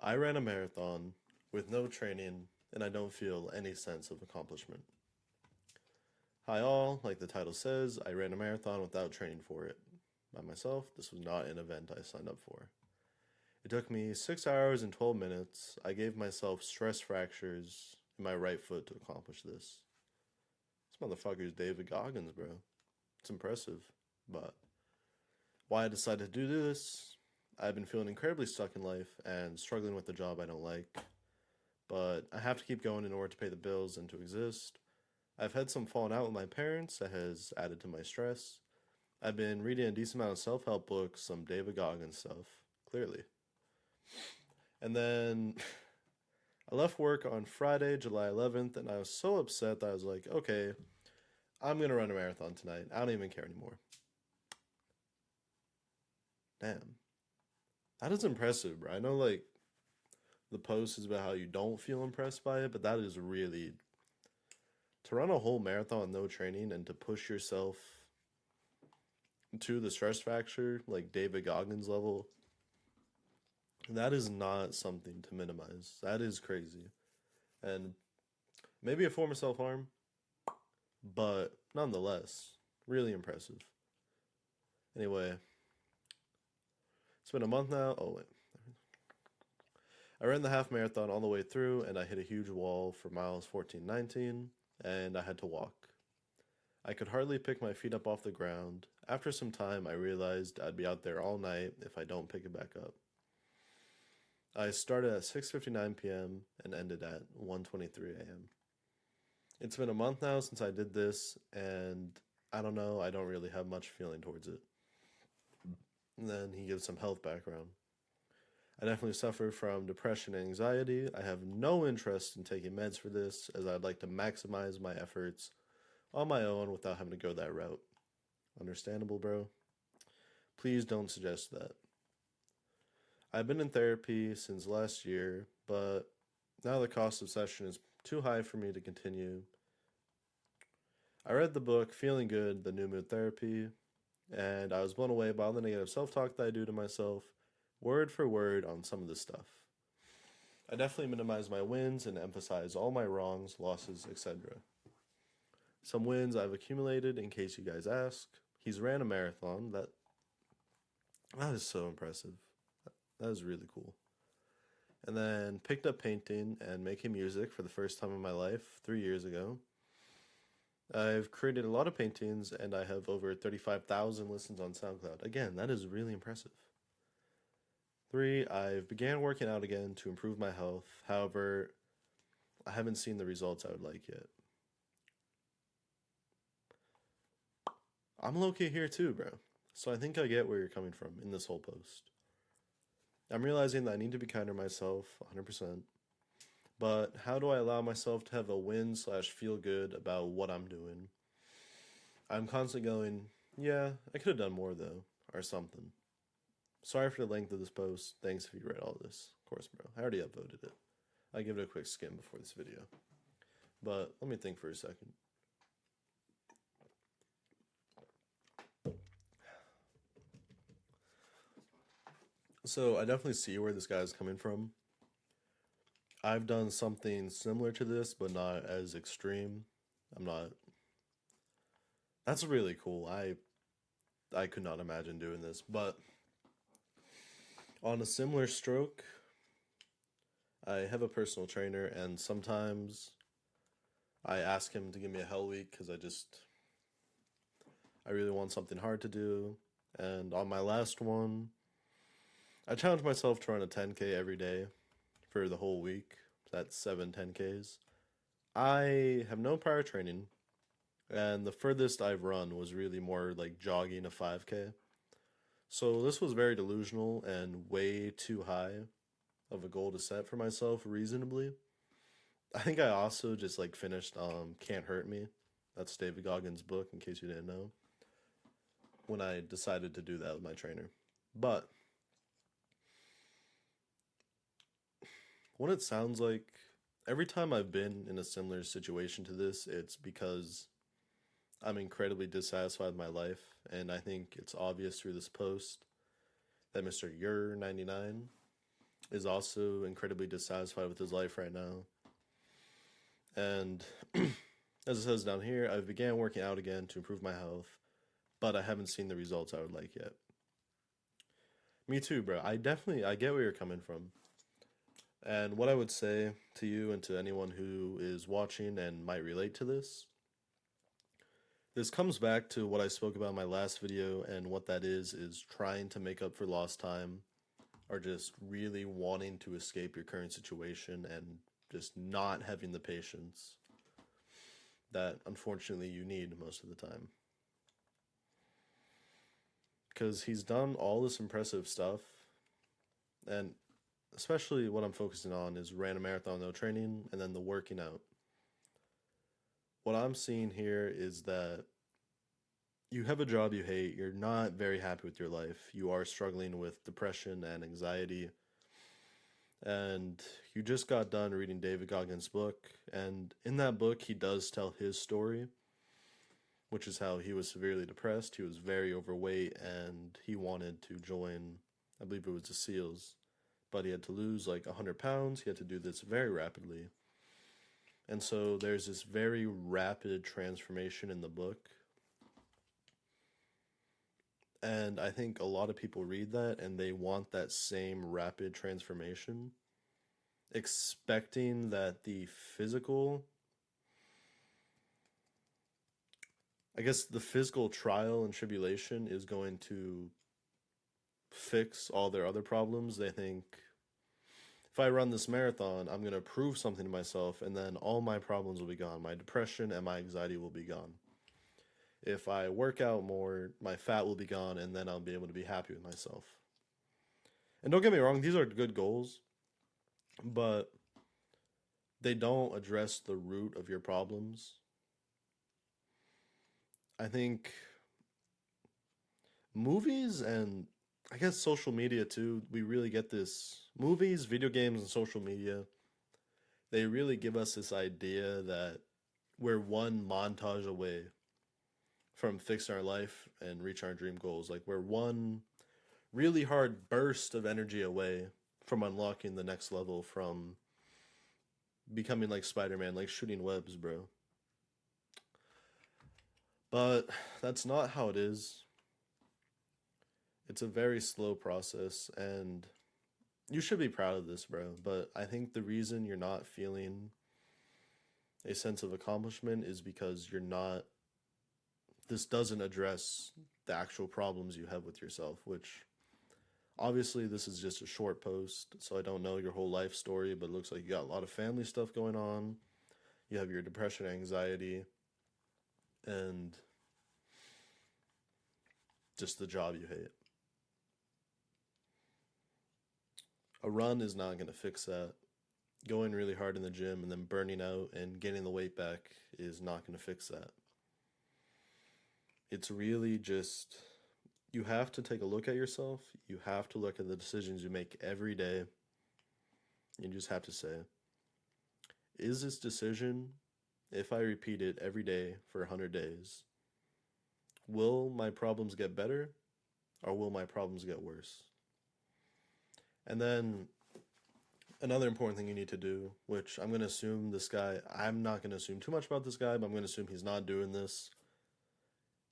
I ran a marathon with no training, and I don't feel any sense of accomplishment. Hi, all. Like the title says, I ran a marathon without training for it. By myself, this was not an event I signed up for. It took me 6 hours and 12 minutes. I gave myself stress fractures in my right foot to accomplish this. This motherfucker's David Goggins, bro. It's impressive. But why I decided to do this, I've been feeling incredibly stuck in life and struggling with the job I don't like. But I have to keep going in order to pay the bills and to exist. I've had some falling out with my parents that has added to my stress. I've been reading a decent amount of self help books, some David Goggins stuff, clearly. And then I left work on Friday, July 11th, and I was so upset that I was like, okay, I'm going to run a marathon tonight. I don't even care anymore. Damn. That is impressive, bro. I know, like, the post is about how you don't feel impressed by it, but that is really. To run a whole marathon with no training and to push yourself to the stress fracture, like David Goggins level, that is not something to minimize. That is crazy. And maybe a form of self harm, but nonetheless, really impressive. Anyway, it's been a month now. Oh, wait. I ran the half marathon all the way through, and I hit a huge wall for miles 14, 19, and I had to walk. I could hardly pick my feet up off the ground. After some time, I realized I'd be out there all night if I don't pick it back up. I started at 6:59 p.m. and ended at 1:23 a.m. It's been a month now since I did this, and I don't know, I don't really have much feeling towards it. And then he gives some health background. I definitely suffer from depression and anxiety. I have no interest in taking meds for this, as I'd like to maximize my efforts on my own without having to go that route. Understandable, bro? Please don't suggest that. I've been in therapy since last year, but now the cost of session is too high for me to continue. I read the book Feeling Good, The New Mood Therapy, and I was blown away by all the negative self talk that I do to myself, word for word on some of this stuff. I definitely minimize my wins and emphasize all my wrongs, losses, etc. Some wins I've accumulated, in case you guys ask. He's ran a marathon. That is so impressive. That is really cool. And then picked up painting and making music for the first time in my life 3 years ago. I've created a lot of paintings and I have over 35,000 listens on SoundCloud. Again, that is really impressive. Three, I've began working out again to improve my health. However, I haven't seen the results I would like yet. I'm low key here too, bro. So I think I get where you're coming from in this whole post. I'm realizing that I need to be kinder to myself, 100%. But how do I allow myself to have a win slash feel good about what I'm doing? I'm constantly going, yeah, I could have done more though, or something. Sorry for the length of this post. Thanks if you read all this. Of course, bro. I already upvoted it. I give it a quick skim before this video. But let me think for a second. So I definitely see where this guy is coming from. I've done something similar to this, but not as extreme. I'm not. That's really cool. I could not imagine doing this, but on a similar stroke, I have a personal trainer, and sometimes I ask him to give me a hell week because I really want something hard to do. And on my last one, I challenged myself to run a 10K every day for the whole week. That's 7 10Ks. I have no prior training, and the furthest I've run was really more like jogging a 5K. So this was very delusional and way too high of a goal to set for myself reasonably. I think I also just like finished Can't Hurt Me. That's David Goggins' book, in case you didn't know, when I decided to do that with my trainer. But what it sounds like, every time I've been in a similar situation to this, it's because I'm incredibly dissatisfied with my life, and I think it's obvious through this post that Mr. Yer 99 is also incredibly dissatisfied with his life right now. And as it says down here, I began working out again to improve my health, but I haven't seen the results I would like yet. Me too, bro. I get where you're coming from. And what I would say to you and to anyone who is watching and might relate to this comes back to what I spoke about in my last video, and what that is trying to make up for lost time, or just really wanting to escape your current situation and just not having the patience that unfortunately you need most of the time. Because he's done all this impressive stuff, and especially what I'm focusing on is ran a marathon, no training, and then the working out. What I'm seeing here is that you have a job you hate, you're not very happy with your life, you are struggling with depression and anxiety, and you just got done reading David Goggins' book, and in that book he does tell his story, which is how he was severely depressed, he was very overweight, and he wanted to join, I believe it was the SEALs, but he had to lose like 100 pounds, he had to do this very rapidly. And so there's this very rapid transformation in the book. And I think a lot of people read that and they want that same rapid transformation, expecting that the physical, I guess the physical trial and tribulation is going to fix all their other problems. They think, if I run this marathon, I'm going to prove something to myself, and then all my problems will be gone. My depression and my anxiety will be gone. If I work out more, my fat will be gone, and then I'll be able to be happy with myself. And don't get me wrong, these are good goals, but they don't address the root of your problems. I think movies and I guess social media too, we really get this. Movies, video games, and social media, they really give us this idea that we're one montage away from fixing our life and reach our dream goals. Like we're one really hard burst of energy away from unlocking the next level, from becoming like Spider-Man, like shooting webs, bro. But that's not how it is. It's a very slow process, and you should be proud of this, bro. But I think the reason you're not feeling a sense of accomplishment is because you're not, this doesn't address the actual problems you have with yourself, which obviously this is just a short post, so I don't know your whole life story, but it looks like you got a lot of family stuff going on. You have your depression, anxiety, and just the job you hate. A run is not going to fix that. Going really hard in the gym and then burning out and getting the weight back is not going to fix that. It's really just, you have to take a look at yourself. You have to look at the decisions you make every day. You just have to say, is this decision, if I repeat it every day for 100 days, will my problems get better or will my problems get worse? And then another important thing you need to do, which I'm going to assume this guy, I'm not going to assume too much about this guy, but I'm going to assume he's not doing this.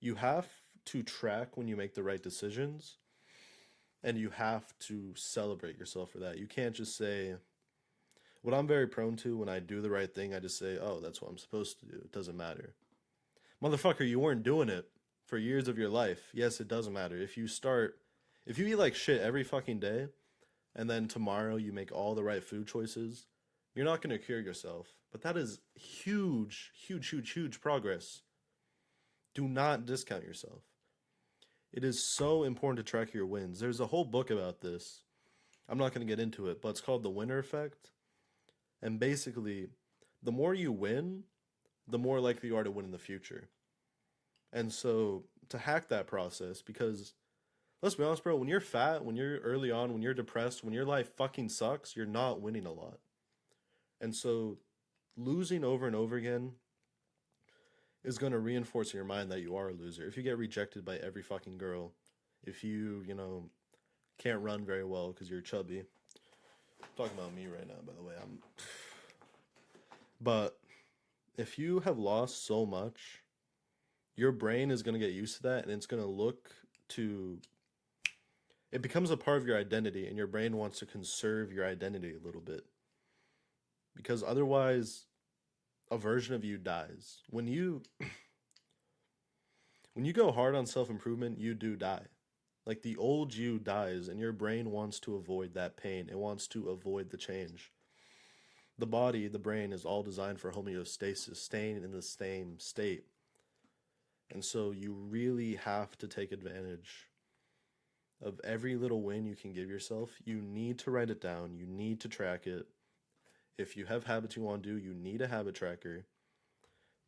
You have to track when you make the right decisions, and you have to celebrate yourself for that. You can't just say, what I'm very prone to when I do the right thing, I just say, oh, that's what I'm supposed to do. It doesn't matter. Motherfucker, you weren't doing it for years of your life. Yes, it doesn't matter. If you eat like shit every fucking day, and then tomorrow you make all the right food choices, you're not going to cure yourself. But that is huge, huge, huge, huge progress. Do not discount yourself. It is so important to track your wins. There's a whole book about this. I'm not going to get into it, but it's called The Winner Effect. And basically, the more you win, the more likely you are to win in the future. And so to hack that process, because let's be honest, bro, when you're fat, when you're early on, when you're depressed, when your life fucking sucks, you're not winning a lot. And so losing over and over again is going to reinforce in your mind that you are a loser. If you get rejected by every fucking girl, if you, can't run very well because you're chubby, talking about me right now, by the way. But if you have lost so much, your brain is going to get used to that and it's going to look to it becomes a part of your identity and your brain wants to conserve your identity a little bit because otherwise a version of you dies. When you go hard on self-improvement, you do die. Like the old you dies and your brain wants to avoid that pain. It wants to avoid the change. The body, the brain is all designed for homeostasis, staying in the same state. And so you really have to take advantage of every little win you can give yourself. You need to write it down. You need to track it. If you have habits you want to do, you need a habit tracker.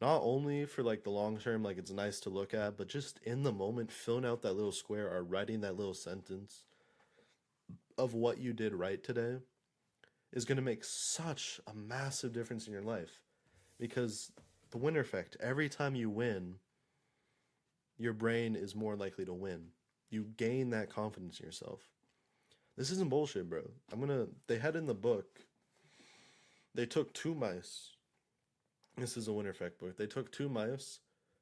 Not only for like the long term, like it's nice to look at, but just in the moment, filling out that little square or writing that little sentence of what you did right today is going to make such a massive difference in your life. Because the winner effect, every time you win, your brain is more likely to win. You gain that confidence in yourself. This isn't bullshit, bro. They had in the book, they took two mice. This is a winner effect book. They took two mice,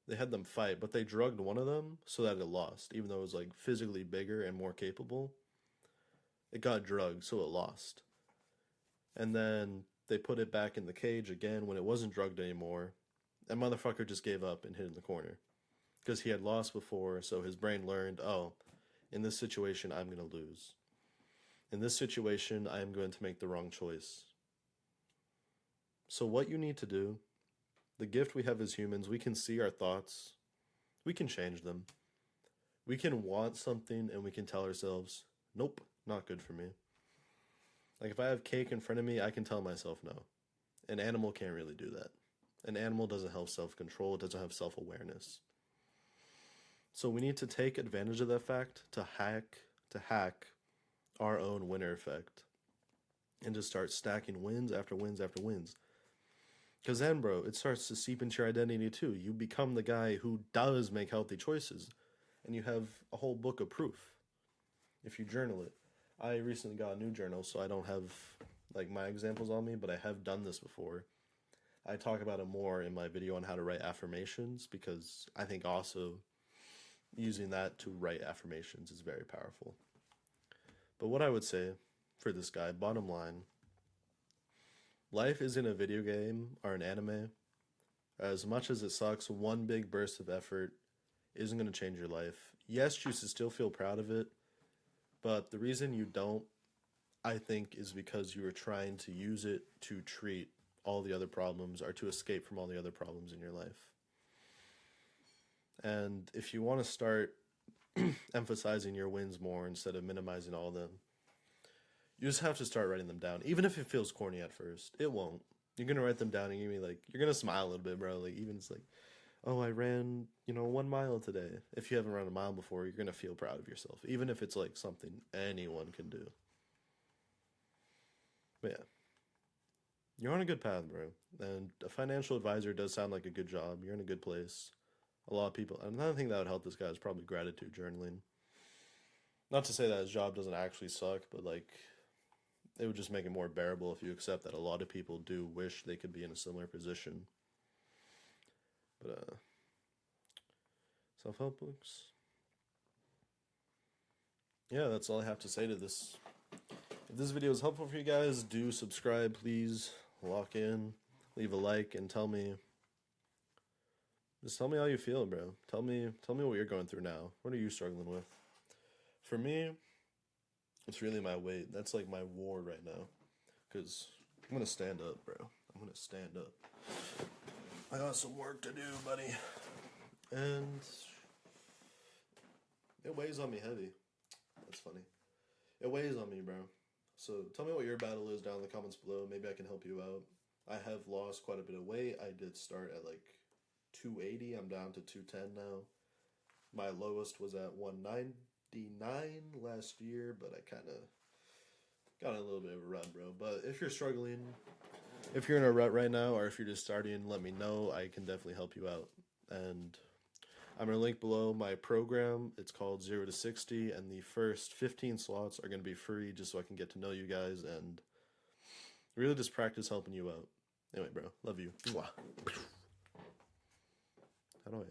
they had them fight, but they drugged one of them so that it lost, even though it was like physically bigger and more capable. It got drugged, so it lost. And then they put it back in the cage again when it wasn't drugged anymore. And motherfucker just gave up and hid in the corner. Because he had lost before, so his brain learned, oh, in this situation, I'm going to lose. In this situation, I am going to make the wrong choice. So what you need to do, the gift we have as humans, we can see our thoughts. We can change them. We can want something and we can tell ourselves, nope, not good for me. Like if I have cake in front of me, I can tell myself no. An animal can't really do that. An animal doesn't have self-control. It doesn't have self-awareness. So we need to take advantage of that fact to hack our own winner effect and just start stacking wins after wins after wins. Because then, bro, it starts to seep into your identity too. You become the guy who does make healthy choices, and you have a whole book of proof if you journal it. I recently got a new journal, so I don't have like my examples on me, but I have done this before. I talk about it more in my video on how to write affirmations because I think also using that to write affirmations is very powerful. But what I would say for this guy, bottom line, life isn't a video game or an anime. As much as it sucks, one big burst of effort isn't going to change your life. Yes, you should still feel proud of it, but the reason you don't, I think, is because you are trying to use it to treat all the other problems or to escape from all the other problems in your life. And if you want to start emphasizing your wins more instead of minimizing all of them, you just have to start writing them down. Even if it feels corny at first, it won't. You're going to write them down and you're going to be like, you're going to smile a little bit, bro. Like, even it's like, oh, I ran, 1 mile today. If you haven't run a mile before, you're going to feel proud of yourself, even if it's like something anyone can do. But yeah, you're on a good path, bro. And a financial advisor does sound like a good job. You're in a good place. A lot of people, another thing that would help this guy is probably gratitude journaling. Not to say that his job doesn't actually suck, but like, it would just make it more bearable if you accept that a lot of people do wish they could be in a similar position. But self-help books. Yeah, that's all I have to say to this. If this video is helpful for you guys, do subscribe, please. Lock in, leave a like, and tell me. Just tell me how you feel, bro. Tell me what you're going through now. What are you struggling with? For me, it's really my weight. That's like my war right now. Because I'm going to stand up, bro. I'm going to stand up. I got some work to do, buddy. And it weighs on me heavy. That's funny. It weighs on me, bro. So tell me what your battle is down in the comments below. Maybe I can help you out. I have lost quite a bit of weight. I did start at like 280. I'm down to 210 now. My lowest was at 199 last year, but I kind of got a little bit of a run, bro. But if you're struggling, if you're in a rut right now, or if you're just starting, let me know. I can definitely help you out. And I'm going to link below my program. It's called 0 to 60, and the first 15 slots are going to be free just so I can get to know you guys and Really just practice helping you out. Anyway, bro, love you. Mwah. How do I